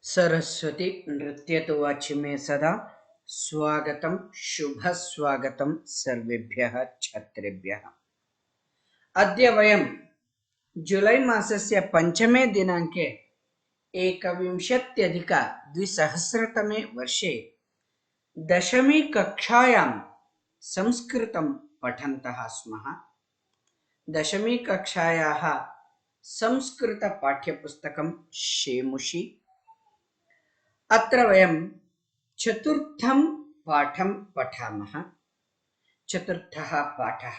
सरस्वती नृत्यतु वाचि मे सदा स्वागतं शुभस्वागतं सर्वेभ्यः छात्रेभ्यः। अद्य वयं जुलै मासस्य पञ्चमे दिनाङ्के एकविंशत्यधिकद्विसहस्रतमे वर्षे दशमी कक्षायां संस्कृतं पठन्तः स्मः। दशमी कक्षायाः संस्कृतपाठ्यपुस्तकं शेमुषि। अत्र वयं चतुर्थं पाठं पठामः। चतुर्थः पाठः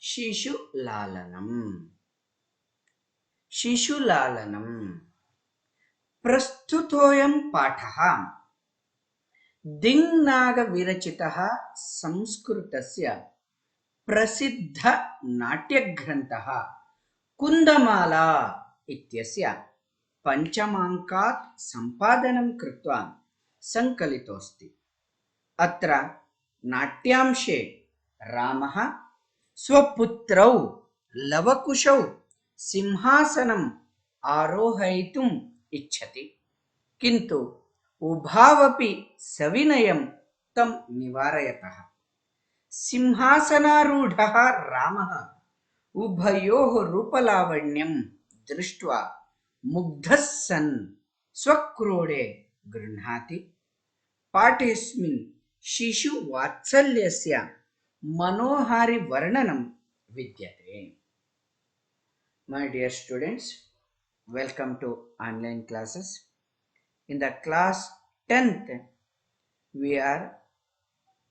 शिशुलालनम्। शिशुलालनम्। प्रस्तुतोऽयं पाठः दिङ्नागविरचितः संस्कृतस्य प्रसिद्धनाट्यग्रन्थः कुन्दमाला इत्यस्य पञ्चमाङ्कात् सम्पादनं कृत्वा सङ्कलितोऽस्ति। अत्र नाट्यांशे रामः स्वपुत्रौ लवकुशौ सिंहासनम् आरोहयितुम् इच्छति, किन्तु उभावपि सविनयं तं निवारयतः। सिंहासनारूढः रामः उभयोः रूपलावण्यं दृष्ट्वा मुग्धः सन् स्वक्रोडे गृह्णाति। पाठेऽस्मिन् शिशुवात्सल्यस्य मनोहारि वर्णनं विद्यते। My dear students, welcome to online classes. In the class 10th, we are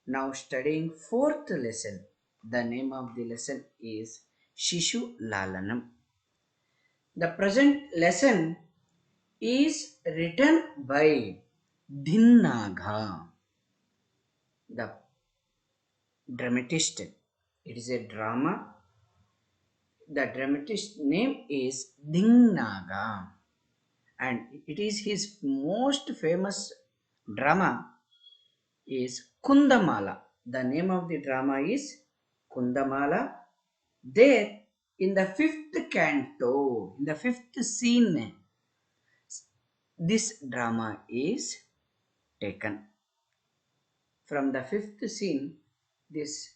now studying 4th lesson. The name of the lesson is Shishu Lalanam. The present lesson is written by Dhinnaga, the dramatist. It is a drama. The dramatist name is Dhinnaga, and it is his most famous drama is Kundamala. The name of the drama is Kundamala. There, in the 5th canto, in the 5th scene, this drama is taken. From the 5th scene, this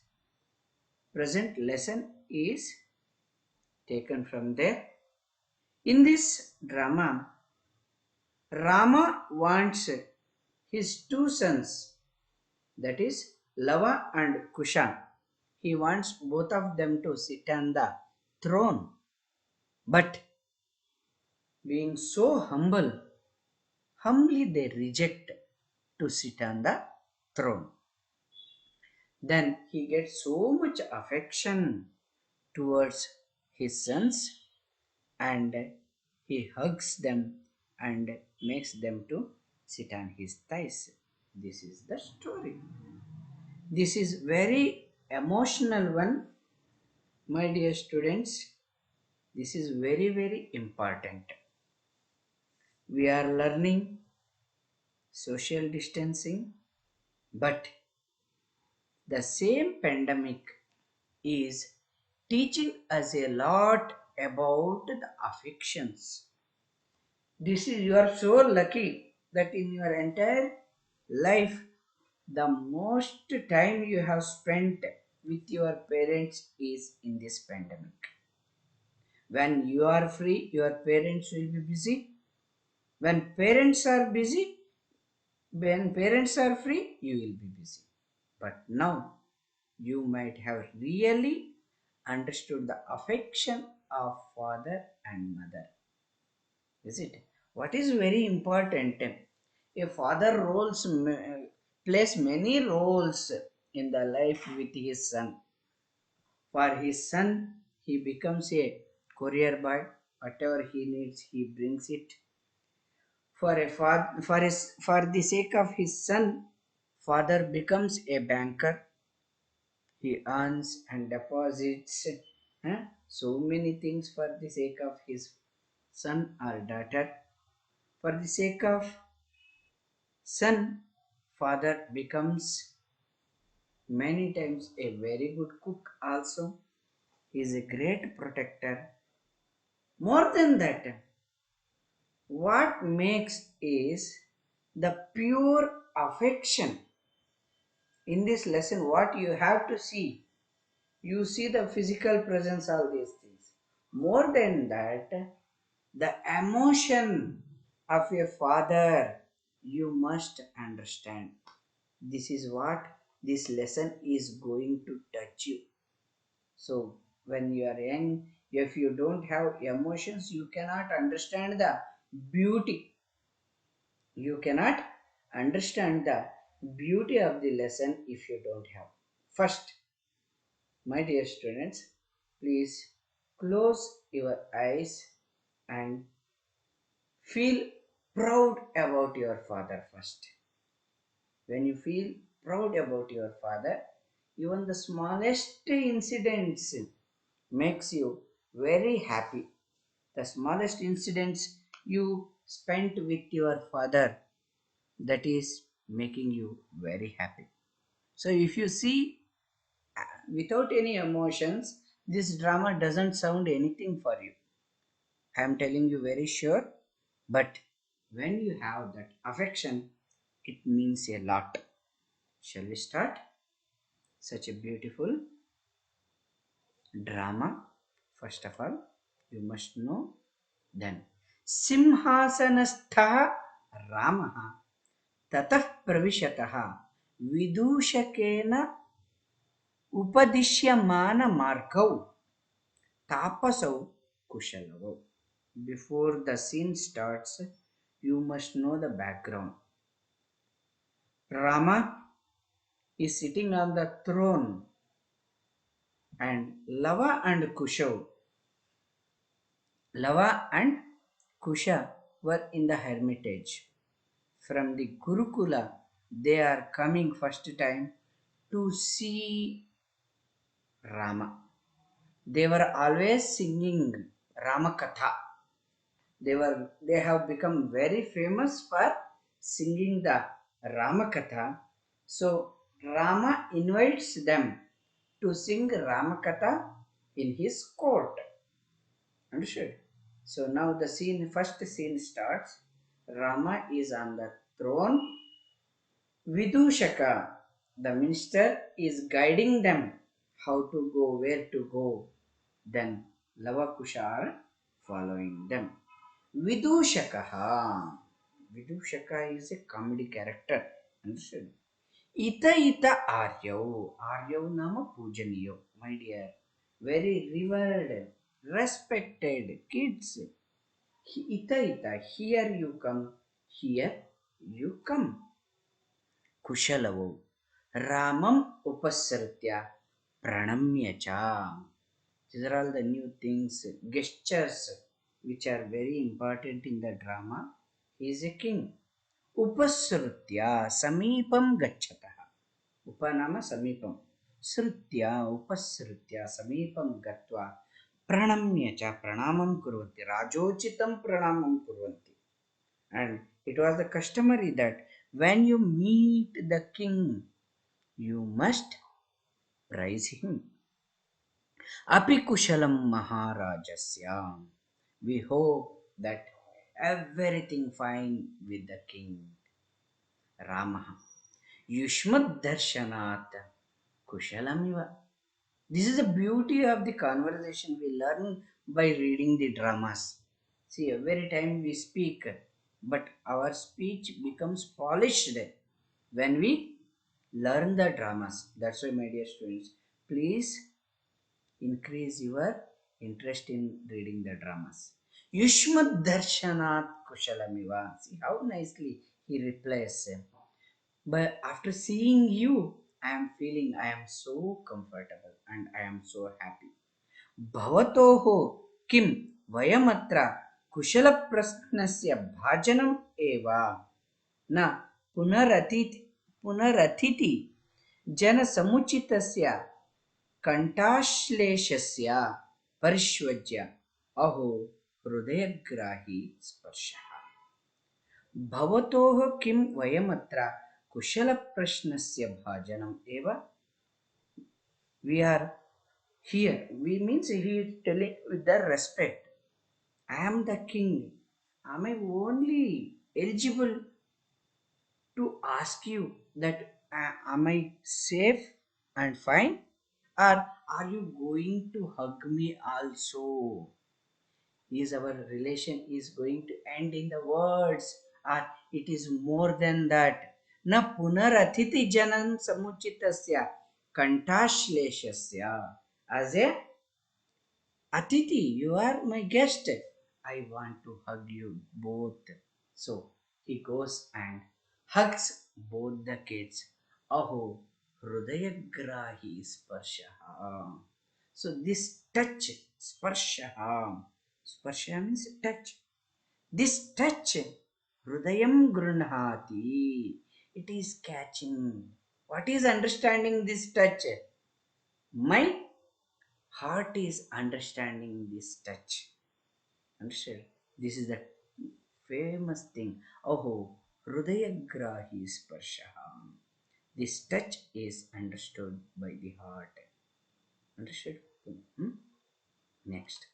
present lesson is taken from there. In this drama, Rama wants his two sons, that is Lava and Kusha. He wants both of them to sit on the throne, but being so humbly they reject to sit on the throne. Then he gets so much affection towards his sons, and he hugs them and makes them to sit on his thighs. This is the story. This is very emotional one, my dear students. This is very, very important. We are learning social distancing, but the same pandemic is teaching us a lot about the affections. This is, you are so lucky that in your entire life, the most time you have spent with your parents is in this pandemic. When you are free, your parents will be busy. When parents are busy, when parents are free, you will be busy. But now you might have really understood the affection of father and mother. Is it? What is very important? A father plays many roles in the life with his son. For his son, he becomes a courier boy. Whatever he needs, he brings it. For the sake of his son, father becomes a banker. He earns and deposits so many things for the sake of his son or daughter. For the sake of son, father becomes many times a very good cook also. He is a great protector. More than that, What makes is the pure affection. In this lesson, what you have to see, you see the physical presence, all these things. More than that, the emotion of a father, you must understand. This is what this lesson is going to touch you. So, when you are young, if you don't have emotions, you cannot understand the beauty. You cannot understand the beauty of the lesson if you don't have. First, my dear students, please close your eyes and feel proud about your father first. When you feel proud about your father, even the smallest incidents makes you very happy. The smallest incidents you spent with your father, that is making you very happy. So if you see without any emotions, this drama doesn't sound anything for you. I am telling you very sure. But when you have that affection, it means a lot. Shall we start? Such a beautiful drama. First of all, you must know. Then, Simhasanastha Ramaha Tatah Pravishatah Vidushakena Upadishyamana Markau Tapasau Kushalavau. Before the scene starts, you must know the background. Rama is sitting on the throne, and Lava and Kusha were in the hermitage. From the Gurukula, they are coming first time to see Rama. They were always singing Ramakatha. They have become very famous for singing the Ramakatha. So Rama invites them to sing Ramakatha in his court. Understood? So now the first scene starts. Rama is on the throne. Vidushaka, the minister, is guiding them how to go, where to go. Then Lavakusha are following them. Vidushakaha. Vidushaka is a comedy character. Understood? Ita ita Aryav. Aryav nama pujaniyo. My dear, very revered, respected kids. Ita ita, here you come, here you come. Kushalavau. Ramam upasritya pranamya cha. These are all the new things, gestures, which are very important in the drama. He is a king. Upasrutya samipam gacchataha. Upanama samipam. Srutya upasrutya samipam gatva pranamya cha pranamam kurvanti. Rajochitam pranamam kurvanti. And it was the customary that when you meet the king, you must praise him. Api kushalam maharajasya. We hope that everything fine with the king. Rama. Yushmad darshanat kushalamiva. This is the beauty of the conversation we learn by reading the dramas. See, every time we speak, but our speech becomes polished when we learn the dramas. That's why, my dear students, please increase your interest in reading the dramas. Yushmad darshanat kushalamiva. See how nicely he replies. But after seeing you, I am feeling I am so comfortable and I am so happy. Bhavatoho kim vayamatra कुशलप्रश्नस्य भाजनम् एव न पुनरतिथि पुनरतिथि जनसमुचितस्य कण्ठाश्लेषस्य परिष्वज्य अहो हृदयग्राही स्पर्शः. भवतोः किं वयमत्र कुशलप्रश्नस्य भाजनम् एव. We are here. We means he is telling with the respect. I am the king. am I only eligible to ask you that am I safe and fine, or are you going to hug me also? Is our relation is going to end in the words, or it is more than that? Na punarathiti janam samuchitasya kantashleshasya. As a Atiti, you are my guest. I want to hug you both. So he goes and hugs both the kids. Aho, Hrudayagrahi Sparshaha. So this touch, Sparshaha. Sparsha means touch. This touch, Hrudayam Grunhati. It is catching. What is understanding this touch? My heart is understanding this touch. Understand? This is the famous thing. Oh, Hrudayagrahi Sparshaha. This touch is understood by the heart. Understood? Hmm? Next.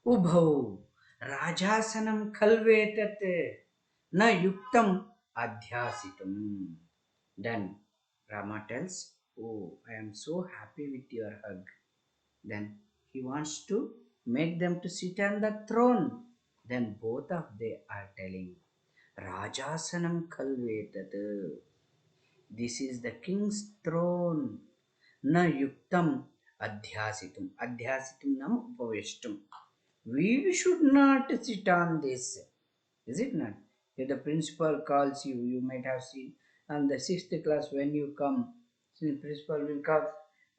Ubhau Rajasanam Kalvetat Na Yuktam Adhyasitum. Then Rama tells, oh, I am so happy with your hug. Then he wants to make them to sit on the throne. Then both of they are telling, Rajasanam Kalvetat. This is the king's throne. Na yuktam adhyasitum. Adhyasitum nam upaveshtum. We should not sit on this. Is it not? If the principal calls you, you might have seen on the sixth class when you come, the principal will come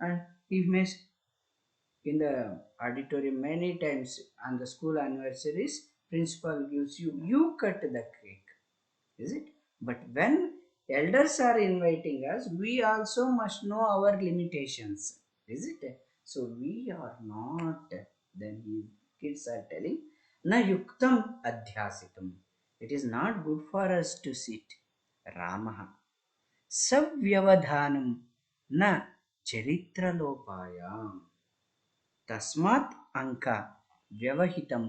and he may in the auditorium many times on the school anniversaries, principal gives you, you cut the cake, is it? But when elders are inviting us, we also must know our limitations, is it? So we are not, then his kids are telling, na yuktam adhyasitam. It is not good for us to sit. Ramaha savyavadhanam na charitralopayam. तस्मात् अंक व्यवहितम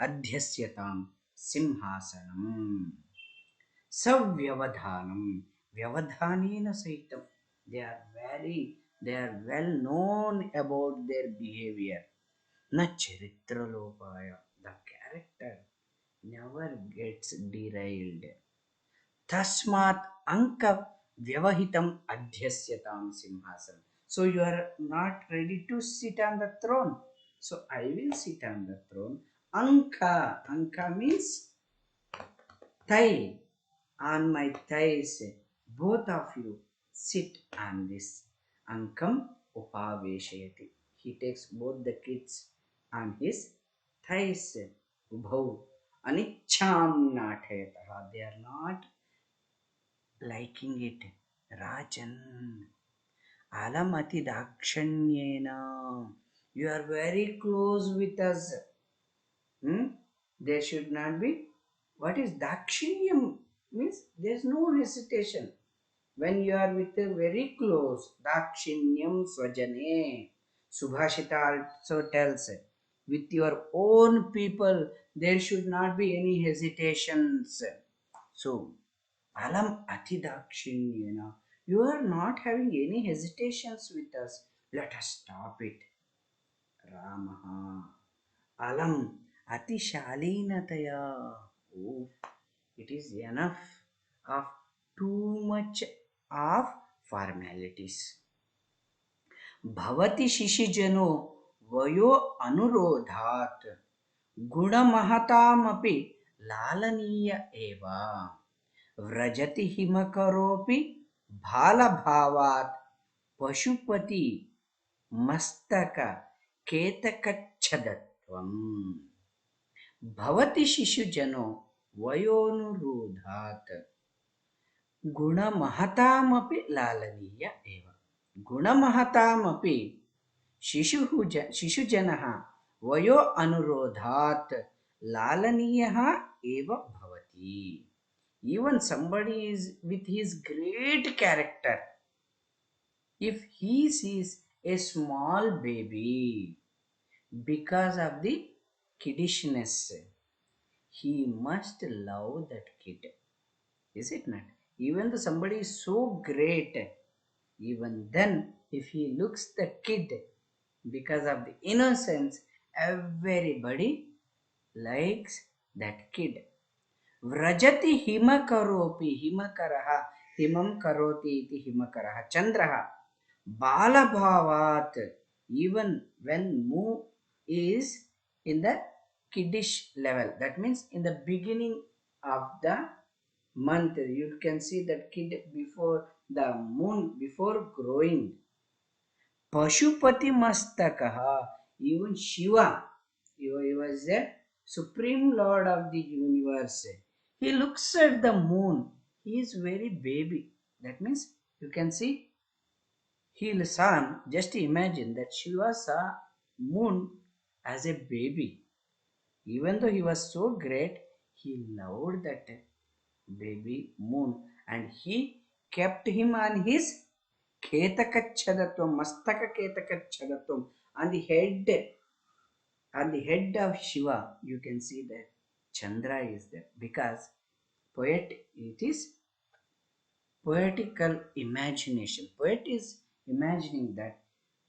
अध्यस्यताम सिंहासनम सव्यवधानम व्यवधानेन सहितम. They are they are well known about their behavior. Na charitralopaya, the character never gets derailed. Tasmat anka vyavahitam adhyasyatam simhasan. So you are not ready to sit on the throne. So I will sit on the throne. Anka. Anka means thigh. On my thighs. Both of you sit on this. Ankam upaveshayati. He takes both the kids on his thighs. Ubhau. Anicham nathayataha. They are not liking it. Rajan, alamati dakshanyena. You are very close with us. Hmm? There should not be. What is dakshanyam? Means there is no hesitation. When you are with a very close, dakshinyam swajane. Subhashita also tells, with your own people, there should not be any hesitations. So, Alam Atidakshinyena. You are not having any hesitations with us. Let us stop it. Ramaha. Alam Atishalinataya. Oh, it is enough of too much of formalities. Bhavati Shishijano Vayo Anurodhat Gudamahataamapi Lalaniya Eva. व्रजति हिमकरोपि भालभावात् Pashupati मस्तक केतकच्छदत्वम् भवति शिशुजनो वयोनुरोधात् गुणमहतामपि लालनीय एव गुणमहतामपि शिशुजनः वयो अनुरोधात् लालनीयः एव भवति. Even somebody is with his great character, if he sees a small baby, because of the kiddishness, he must love that kid. Is it not? Even though somebody is so great, even then, if he looks the kid, because of the innocence, everybody likes that kid. व्रजति हिमकरोपि हिमकरः हिमं करोति इति हिमकरः चन्द्रः balabhavat. Even when mu is in the kiddish level, that means in the beginning of the month, you can see that kid before the moon, before growing. Pashupati Mastakaha, even Shiva, he was the supreme lord of the universe. He looks at the moon, he is very baby. That means you can see he saw, just imagine that Shiva saw moon as a baby. Even though he was so great, he loved that baby moon, and he kept him on his ketakachhadatvam, mastaka ketakachhadatvam, on the head, on the head of Shiva. You can see that Chandra is there, because poet, it is poetical imagination. Poet is imagining that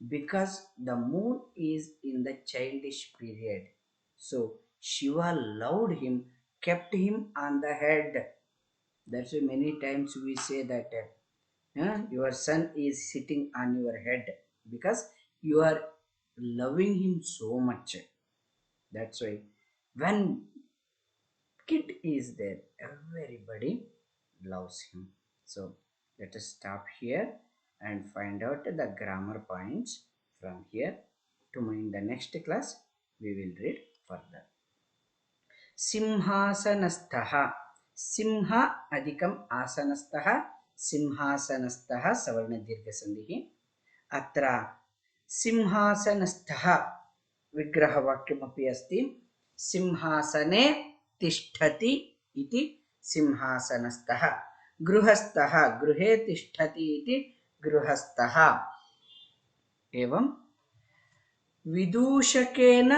because the moon is in the childish period, so Shiva loved him, kept him on the head. That's why many times we say that your son is sitting on your head, because you are loving him so much. That's why when kid is there, everybody loves him. So let us stop here and find out the grammar points from here. In the next class we will read further. सिंहासनस्थः, Singh अधिकम् आसनस्थः, सिंहासनस्थः सवर्णदीर्घसन्धिः. अत्र सिंहासनस्थः विग्रहवाक्यमपि अस्ति. सिंहासने तिष्ठति इति सिंहासनस्थः. गृहस्थः गृहे तिष्ठति इति गृहस्थः. एवं विदूषकेन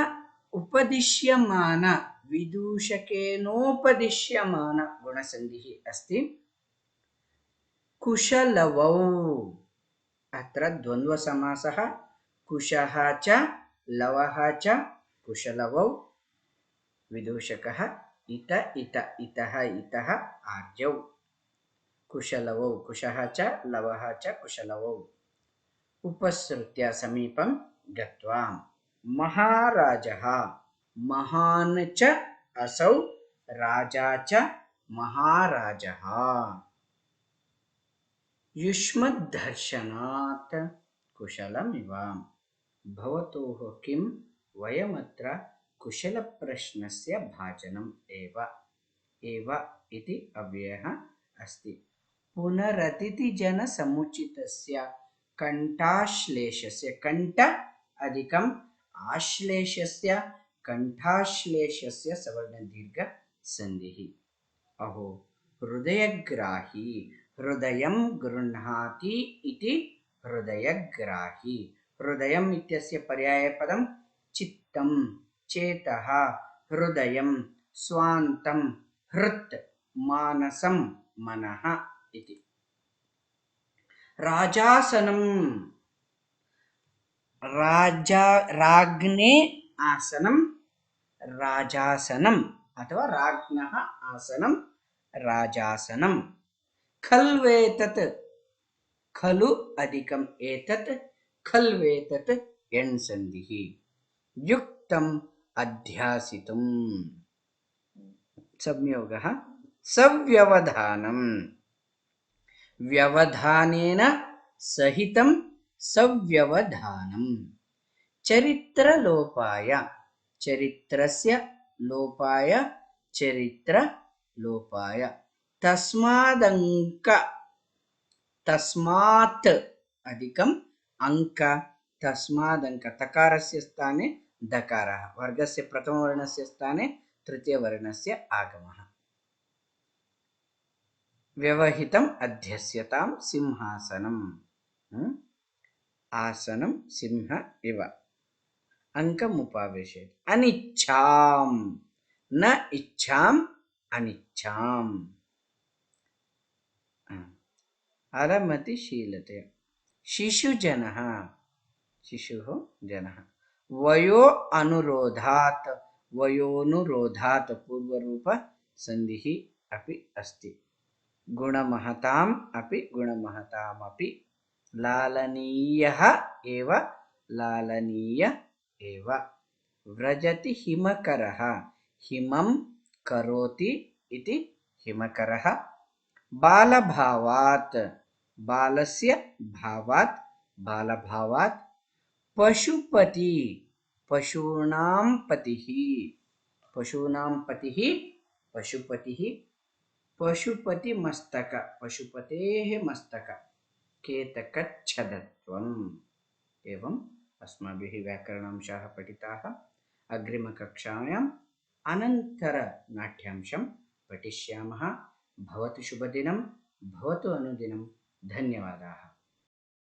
उपदिश्यमान, विदूषकेनोपदिश्यमान गुणसन्धिः अस्ति. कुशलवौ, अत्र द्वन्द्वसमासः. कुशः च लवः च कुशलवौ. विदूषकः इत इत इतः इतः आर्यौ. कुशलवौ, कुशः च लवः च कुशलवौ. उपसृत्य समीपं गत्वा. महाराजः, महान् च असौ, राजा च महाराजः. युष्मद्दर्शनात् कुशलमिव. भवतोः किं वयमत्र कुशलप्रश्नस्य भाजनम् एव. एव इति अव्ययः अस्ति. पुनरतिथिजनसमुचितस्य कण्ठाश्लेषस्य, कण्ठ अधिकम् आश्लेषस्य, कण्ठाश्लेषस्य सवर्णदीर्घसन्धिः. अहो हृदयग्राही, हृदयं गृह्णाति इति हृदयग्राही. हृदयम् इत्यस्य पर्यायपदं चित्तं, चेतः, हृदयं, स्वान्तं, हृत्, मानसं, मनः इति. राजासनं, राजा राज्ञे आसनं, राजासनम् अथवा राज्ञः आसनं, राजासनं. खल्वेतत्, खलु अधिकम् एतत्, खल्वेतत् एण्सन्धिः. युक्तम् अध्यासितुम्. संयोगः सव्यवधानम्, व्यवधानेन सहितं सव्यवधानम्. चरित्रलोपाय, चरित्रस्य लोपाय, चरित्रलोपाय. तस्मादङ्क, तस्मात् अधिकम् अङ्क, तस्मादङ्क. तकारस्य स्थाने दकारः, वर्गस्य प्रथमवर्णस्य स्थाने तृतीयवर्णस्य आगमः. व्यवहितम् अध्यस्यतां सिंहासनम्. आसनं सिंह इव. अङ्कम् उपावेशयति. अनिच्छां न इच्छाम अनिच्छाम। अरमति शीलते। शिशुजनः, शिशुः जनः। वयो अनुरोधात्, वयोनुरोधात् पूर्वरूप संधिः अपि अस्ति। गुणमहताम् अपि, गुणमहताम् अपि। लालनीयः एव, लालनीय एव। व्रजति हिमकरः, हिमं करोति इति हिमकरः। बालभावात्, बालस्य भावात्, बालभावात्। पशुपति, पशूनां पतिः, पशूनां पतिः, पशुपतिः। पशुपतिमस्तक, पशुपतेः मस्तक। केतकच्छदत्वम्। एवम् अस्माभिः व्याकरणांशाः पठिताः। अग्रिमकक्षायाम् अनन्तरनाट्यांशं पठिष्यामः। भवतु शुभदिनं, भवतु अनुदिनं। धन्यवादाः।